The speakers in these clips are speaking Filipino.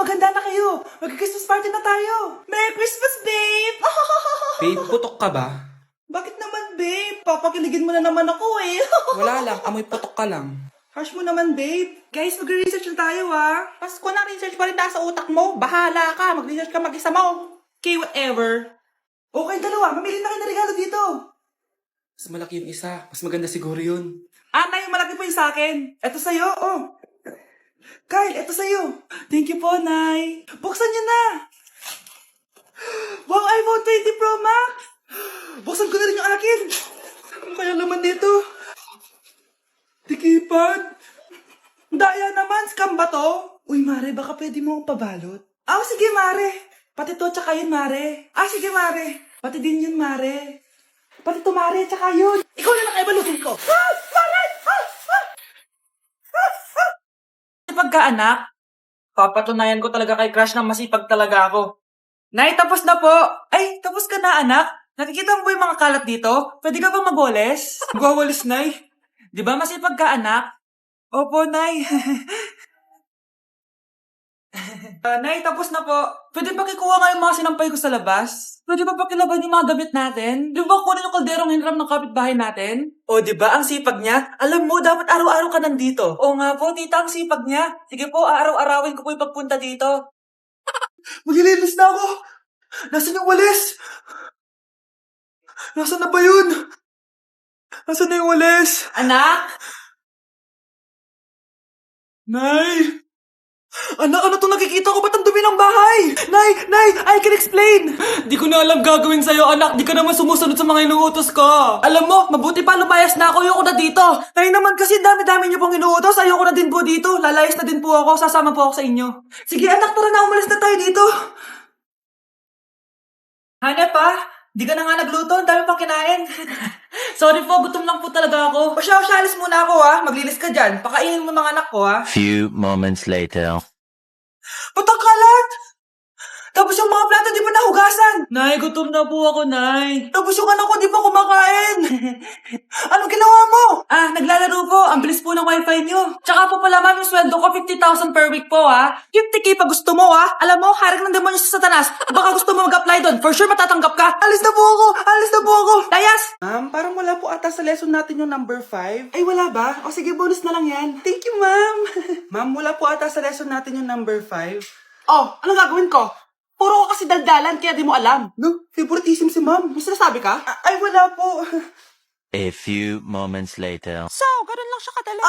maganda na kayo. Mag-Christmas party na tayo. Merry Christmas, babe! Babe, putok ka ba? Bakit naman, babe? Papakiligin mo na naman ako eh. Wala lang, amoy putok ka lang. Harsh mo naman, babe. Guys, mag-research na tayo, ha? Pasko na, research pa rin nasa utak mo. Bahala ka, mag-research ka mag-isa mo. Okay, whatever. Okay, dalawa. Mamili na kayo ng regalo dito. Mas malaki yung isa, mas maganda siguro yun. Nay, malaki po yung sa akin. Eto sa'yo, oh. Kyle, eto sa'yo. Thank you po, Nay. Buksan niyo na. Wow, iPhone 20 Pro Max. Buksan ko na rin yung akin. Ano kaya naman dito? Tikipad. Daya naman, scam ba to? Uy, Mare, baka pwede mo akong pabalot. Sige, Mare. Pati to, tsaka yun, Mare. Sige, Mare. Pati din yun, Mare. Pati to, Mare, tsaka yun. Ikaw na lang ay balutin ko. Mare! Pagkaanak, papatunayan ko talaga kay Crush na masipag talaga ako. Nay, tapos na po. Ay, tapos ka na, anak. Nakikita mo ba yung mga kalat dito? Pwede ka bang magwalis? Magwawalis, Nay. Di ba masipag ka, anak? Opo, Nay. Nay, tapos na po. Pwede ba kikuha nga yung mga sinampay ko sa labas? Pwede ba pakilaban yung mga damit natin? Di ba kunin yung kalderong hinram ng kapitbahay natin? O, di ba ang sipag niya? Alam mo, dapat araw-araw ka nandito. O nga po, tita, ang sipag niya. Sige po, araw-arawin ko po yung pagpunta dito. Maglilinis na ako. Nasaan yung walis? Nasaan na ba yun? Nasaan na yung walis? Anak? Nay! Anak, ano to nakikita ko? Ba't ang dumi ng bahay? Nay, I can explain! Di ko na alam gagawin sa'yo, anak. Di ka naman sumusunod sa mga inuutos ko. Alam mo, mabuti pa lumayas na ako. Ayoko na dito. Nay naman kasi dami-dami niyo pong inuutos. Ayoko na din po dito. Lalayas na din po ako. Sasama po ako sa inyo. Sige, anak, tara na. Umalis na tayo dito. Hanep pa? Di ka na nga nagluto. Ang dami pang kinain. Sorry po, gutom lang po talaga ako. O siya, alis muna ako ha. Maglinis ka dyan. Pakainin mo mga anak ko ha. Few moments later. Ba't ang kalat? Tapos yung mga plato di pa nahugasan. Nay, gutom na po ako, Nay. Tapos yung anak ko di pa kumakain. Anong ginawa mo? Naglalaro po. Ang bilis po ng wifi nyo. Tsaka po pala, ma'am, yung sweldo ko 50,000 per week po, ha? 50K pa gusto mo, ha? Alam mo, harik ng demonyo sa Satanas. Baka gusto mo mag-apply doon. For sure matatanggap ka. Alis na po ako. Layas! Ma'am, parang wala po ata sa lesson natin yung number 5. Ay, wala ba? O sige, bonus na lang yan. Thank you, ma'am. Ma'am, wala po ata sa lesson natin yung number 5. Oh, anong gagawin ko? Puro ko kasi daldalan, kaya di mo alam. No, favoritism si ma'am. May sinasabi ka? Ay, wala po. A few moments later. So, ganun lang siya kadali.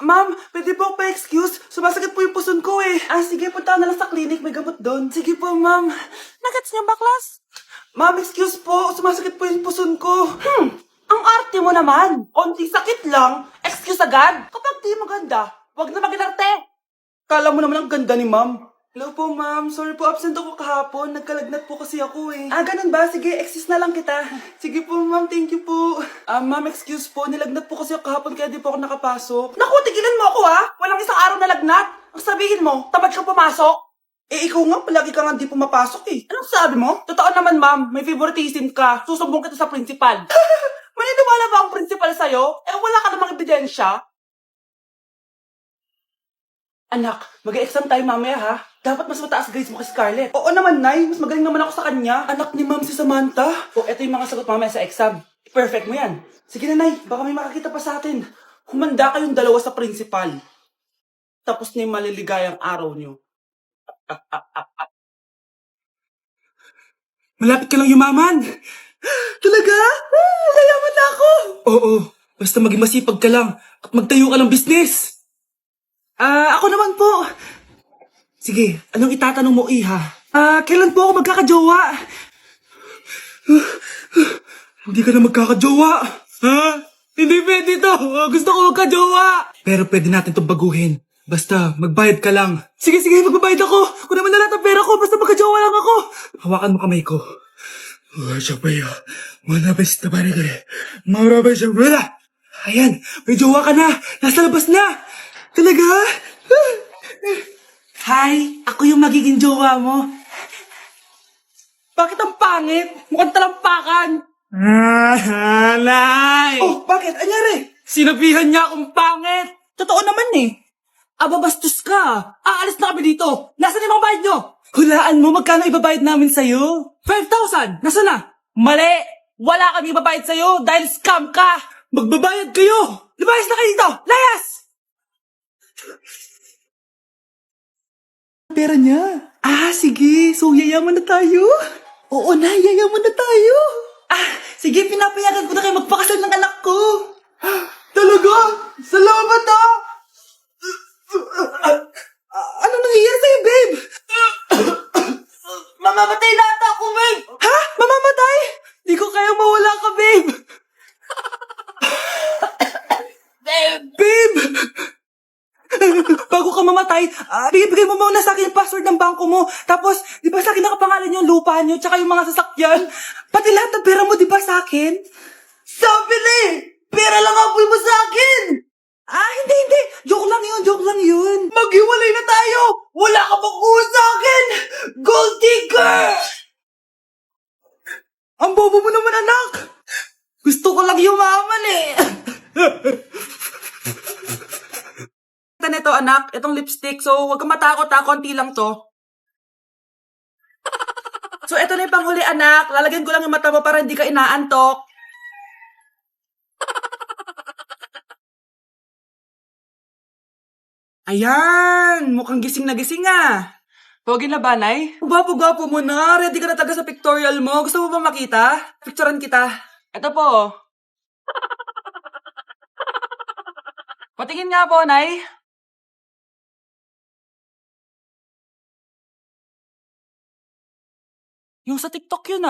Ma'am, pwede po pa-excuse. Sumasakit po yung puson ko eh. Sige, punta na lang sa clinic. May gamot doon. Sige po, ma'am. Nagets niyo ba, class? Ma'am, excuse po. Sumasakit po yung puson ko. Ang arte mo naman. Onti sakit lang. Excuse agad. Kapag di maganda, wag na mag-inarte. Kala mo naman ang ganda ni ma'am. Hello po, ma'am. Sorry po, absent ako kahapon. Nagkalagnat po kasi ako eh. Ganun ba? Sige, excuse na lang kita. Sige po, ma'am. Thank you po. Ma'am, excuse po. Nilagnat po kasi ako kahapon kaya di po ako nakapasok. Naku, tigilan mo ako ha! Walang isang araw na lagnat. Ang sabihin mo, tamad ka pumasok? Ikaw nga, palagi ka nga di pumapasok eh. Anong sabi mo? Totoo naman, ma'am. May favoritism ka. Susumbong kita sa principal. Maniniwala ba ang principal sa'yo? Wala ka namang ebidensya. Anak, mag-exam tayo mamaya ha. Dapat mas mataas grades mo kay Scarlett. Oo naman, Nay. Mas magaling naman ako sa kanya. Anak ni ma'am si Samantha. Eto yung mga sagot mamaya sa exam. Perfect mo yan. Sige na, Nay. Baka may makakita pa sa atin. Humanda kayong dalawa sa principal. Tapos na yung maliligayang araw nyo. Malapit ka lang yumaman. Talaga? Yayaman na ako. Oo. Basta maging masipag ka lang at magtayo ka ng business. Ako naman po. Sige, anong itatanong mo, Iha? Kailan po ako magkakajowa? Hindi ka na magkakajowa. Ha? Hindi pwede to. Gusto ko magkajowa. Pero pwede natin itong baguhin. Basta, magbayad ka lang. Sige, magbabayad ako. Kung naman na lahat ang pera ko, basta magkajowa lang ako. Hawakan mo kamay ko. Ayan, may jowa ka na. Nasa labas na. Talaga? Hi, ako yung magiging jowa mo. Bakit ang pangit? Mukhang talampakan. Nay! Oh, bakit? Anyari? Sinabihan niya akong pangit. Totoo naman eh. Aba, bastos ka! Aalis na kami dito! Nasaan yung mga bayad nyo? Hulaan mo, magkano ibabayad namin sa'yo? 5,000! Nasaan na? Mali! Wala kami ibabayad sa'yo dahil scam ka! Magbabayad kayo! Lumayas na kayo dito! Layas! Pera niya. Sige. So, yayaman na tayo? Oo na, yayaman na tayo. Sige, pinapayagan ko na kayo magpakasal ng anak ko. Talaga? Salamat Ano nangyayari sa'yo, babe? Mamamatay na ata ako, babe! Ha? Mamamatay? Di ko kaya mawala ka, babe! Babe! Bago ka mamatay, bigay mo muna sa akin yung password ng bangko mo. Tapos, di ba sa akin nakapangalan yung lupa niyo, tsaka yung mga sasakyan? Pati lahat ng pera mo, di ba sa akin? Sabi na pera lang ang apoy mo sa akin! Hindi. Joke lang yun. Maghiwalay na tayo! Wala ka bang kuha sa akin! Gold digger! Ang bobo mo naman, anak! Gusto ko lang yumaman Nito, anak, itong lipstick. So, huwag kang matakot konti lang to. So, ito na yung panghuli, anak. Lalagyan ko lang yung mata mo para hindi ka inaantok. Ayan! Mukhang gising na gising Pogi na ba, Nay? Gwapo-gwapo mo na. Ready ka na talaga sa pictorial mo. Gusto mo ba makita? Picturean kita. Ito po. Patingin nga po, Nay. Yung sa TikTok yun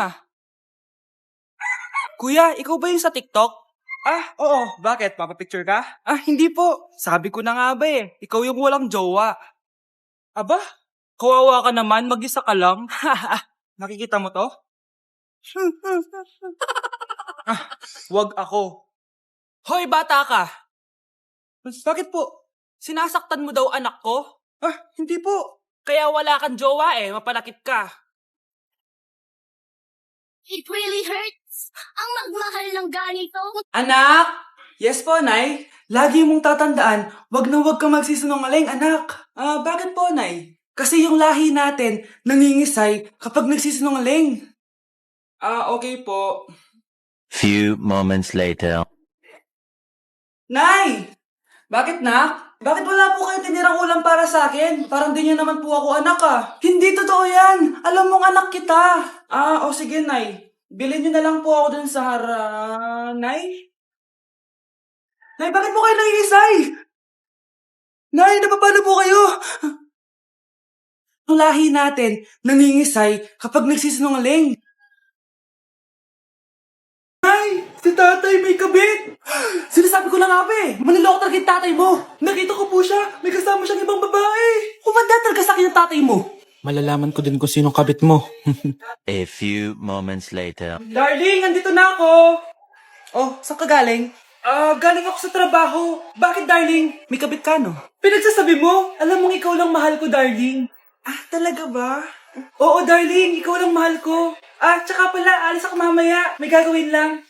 Kuya, ikaw ba yung sa TikTok? Oo. Bakit? Papapicture ka? Hindi po. Sabi ko na nga ba Ikaw yung walang jowa. Aba? Kawawa ka naman, mag-isa ka lang. Nakikita mo to? Wag ako. Hoy, bata ka! Bakit po? Sinasaktan mo daw anak ko? Hindi po. Kaya wala kang jowa mapanakit ka. It really hurts. Ang magmahal ng ganito. Anak! Yes po, Nay. Lagi mong tatandaan, wag na wag kang magsisinungaling, anak. Bakit po, Nay? Kasi yung lahi natin nangingisay kapag nagsisinungaling. Okay po. Few moments later. Nay! Bakit, nak? Bakit wala po kayo tinirang ulam para sa akin? Parang di niyo naman po ako anak Hindi totoo yan. Alam mong anak kita. Sige, Nay. Bilhin niyo na lang po ako dun sa Nay? Nay, bakit po kayo nangingisay? Nay, napapano po kayo? Ang lahi natin nangingisay kapag nagsisinungaling. Nay! Si tatay may kabit! Sinasabi ko na nga maniloko talaga yung tatay mo. Nakita ko po siya, may kasama siyang ibang babae. Kumanda talaga sa akin yung tatay mo. Malalaman ko din kung sinong kabit mo. A few moments later. Darling, andito na ako. Saan ka galing? Galing ako sa trabaho. Bakit, darling? May kabit ka, no? Pinagsasabi mo, alam mong ikaw lang mahal ko, darling. Talaga ba? Oo, darling, ikaw lang mahal ko. Tsaka pala, alis ako mamaya. May gagawin lang.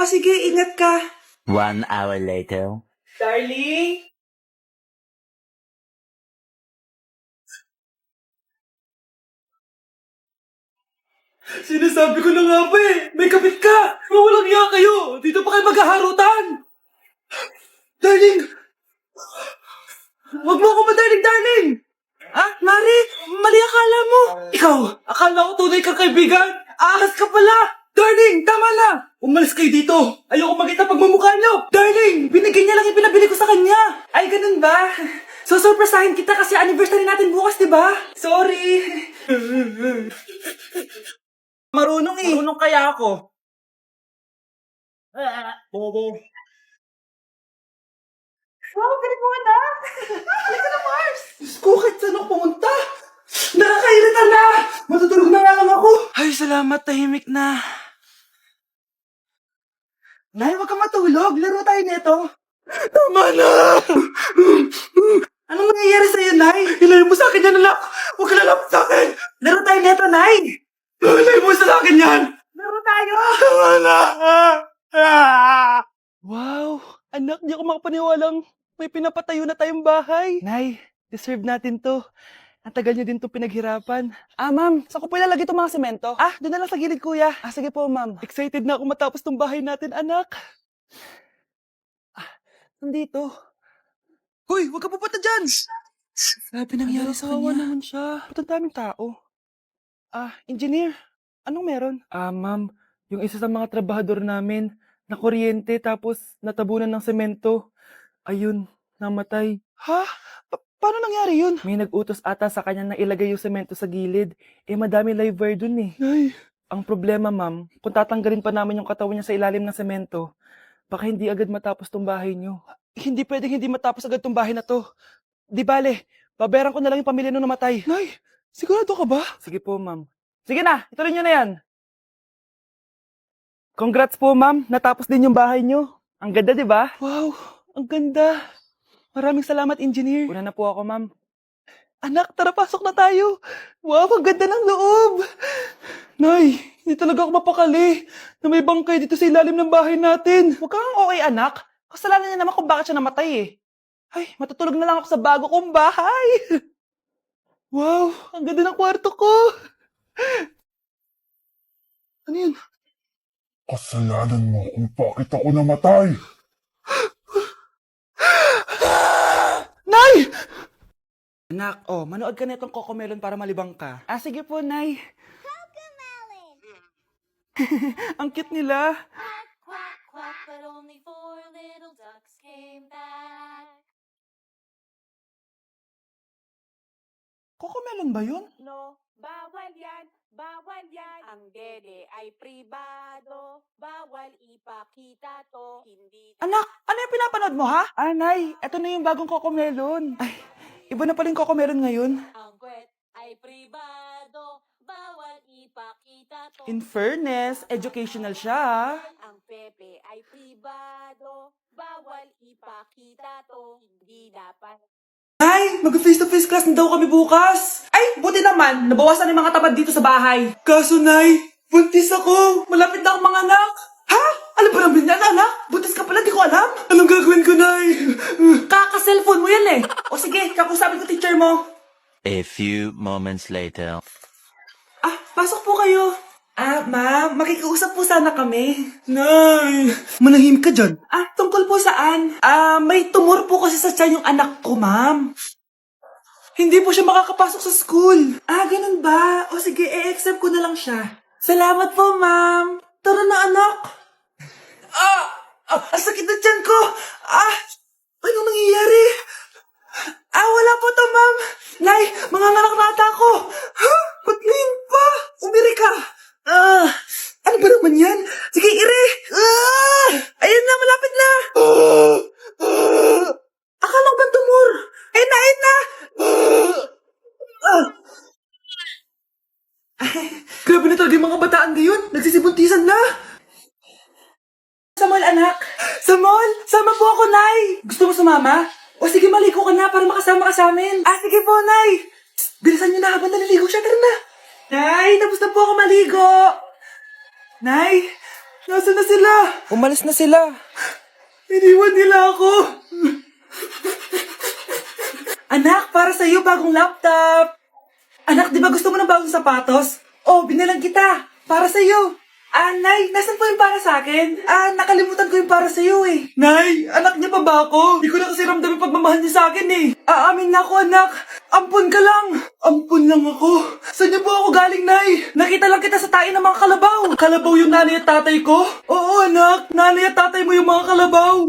Sige, ingat ka. 1 hour later. Darling? Sinasabi ko na nga may kabit ka! Walang iya kayo! Dito pa kayo maghaharutan! Darling! Huwag mo ako madarling, darling! Mari! Mali akala mo! Ikaw! Akala ko tunay kang kaibigan! Ahas ka pala! Darling! Tama na! Umalis kayo dito! Ayoko makita pagmumukha niyo! Darling! Binigyan niya lang yung pinabili ko sa kanya! Ay, ganun ba? So, surpresahin kita kasi anniversary natin bukas, diba? Sorry! Marunong Marunong kaya ako. Bobo. Wow, galing mo na! Halika na, Mars! Diyos ko, kahit saan ako pumunta! Nakakairita na! Matutulog na nga lang ako! Ay, salamat, tahimik na. Nay, wag kang matulog. Laro tayo nito. Tama na! Anong nangyayari sa'yo, Nay? Ilayo mo sa akin yan, anak! Huwag ka lalapit sa akin! Laro tayo nito, Nay! Ilayo mo sa akin yan! Laro tayo! Tama na! Wow! Anak, di ako makapaniwalang may pinapatayo na tayong bahay. Nay, deserve natin to. Ang tagal niyo din to pinaghirapan. Ma'am, saan ko po ilalagay itong mga semento? Doon na lang sa gilid, kuya. Sige po, ma'am. Excited na ako matapos tong bahay natin, anak. Nandito. Hoy, huwag ka pupunta dyan! Grabe nangyari sa kanya. Naman siya. Ba't ang daming tao? Engineer, anong meron? Ma'am, yung isa sa mga trabahador namin, nakuryente tapos natabunan ng semento. Ayun, namatay. Ha? Paano nangyari yun? May nag-utos ata sa kanya na ilagay yung semento sa gilid. Madami live wire dun eh. Ay. Ang problema, ma'am, kung tatanggalin pa namin yung katawan niya sa ilalim ng semento, baka hindi agad matapos tong bahay niyo. Hindi pwedeng hindi matapos agad tong bahay na to. Di bale, babayaran ko na lang yung pamilya nung namatay. Nay, sigurado ka ba? Sige po, ma'am. Sige na, ituloy niyo na yan. Congrats po, ma'am. Natapos din yung bahay niyo. Ang ganda, di ba? Wow, ang ganda. Maraming salamat, engineer. Una na po ako, ma'am. Anak, tara, pasok na tayo. Wow, ang ganda ng loob. Nay, hindi talaga ako mapakali na may bangkay dito sa ilalim ng bahay natin. Huwag kang okay, anak. Kasalanan niya naman kung bakit siya namatay eh. Ay, matutulog na lang ako sa bago kong bahay. Wow, ang ganda ng kwarto ko. Ano yun? Kasalanan mo kung bakit ako namatay. Nay! Anak, manood ka na itong Cocomelon para malibang ka. Sige po, Nay. Cocomelon! Ang cute nila. Quack, quack, quack, but only 4 little ducks came back. Cocomelon ba yun? No, bawal yan. Bawal yan. Ang dede ay pribado. Bawal ipakita to. Hindi. Anak, ano yung pinapanood mo, ha? Nay, eto na yung bagong Cocomelon. Ay, iba na pala yung Cocomelon ngayon. Ang kwet ay pribado. Bawal ipakita to. In fairness, educational siya, ha? Ang pepe ay pribado. Bawal ipakita to. Hindi dapat. Ay, mag-face-to-face class na daw kami bukas. Ay, buti naman. Nabawasan yung mga tamad dito sa bahay. Kaso, Nay, buntis ako. Malapit na akong mga anak. Ha? Alam ba namin yan, anak? Buntis ka pala, di ko alam. Anong gagawin ko, Nay? Kaka-cellphone mo yan eh. O sige, kakusapin ko teacher mo. A few moments later. Pasok po kayo. Ma'am, makikiusap po sana kami. Nay, manahimik ka dyan. Tungkol po saan? May tumor po kasi sa tiyan yung anak ko, ma'am. Hindi po siya makakapasok sa school. Ganun ba? O sige, i-accept ko na lang siya. Salamat po, ma'am. Tara na, anak. Ang sakit na tiyan ko. Anong nangyayari? Wala po to, ma'am. Nay, manganganak na ata ako. Ha? Ba't ngayon pa? Umiri ka. Ano ba naman yan? Sige, ire. Ayun na, malapit na. Akala ko ba tumor? Ayun na. Grabe na talaga yung mga bataan ngayon. Nagsisibuntisan na. Sa mall, anak. Sa mall? Sama po ako, Nay. Gusto mo sumama? O sige, maligo ka na para makasama ka sa amin. Sige po, Nay. Bilisan niyo na habang naliligo siya. Tara na. Nay, tapos na po ako maligo. Nay, nasaan na sila? Umalis na sila. Iniwan nila ako. Anak, para sa'yo bagong laptop. Anak, di ba gusto mo ng bagong sapatos? Binilang kita. Para sa'yo. Nay, nasan po yung para sa akin? Nakalimutan ko yung para sa'yo eh. Nay, anak niya pa ba ako? Di ko na kasi ramdam yung pagmamahal niya sa akin eh. Aamin na ako, anak. Ampun ka lang. Ampun lang ako. Saan niyo po ako galing, Nay? Nakita lang kita sa tain ng mga kalabaw. Kalabaw yung nanay at tatay ko? Oo, anak. Nanay at tatay mo yung mga kalabaw.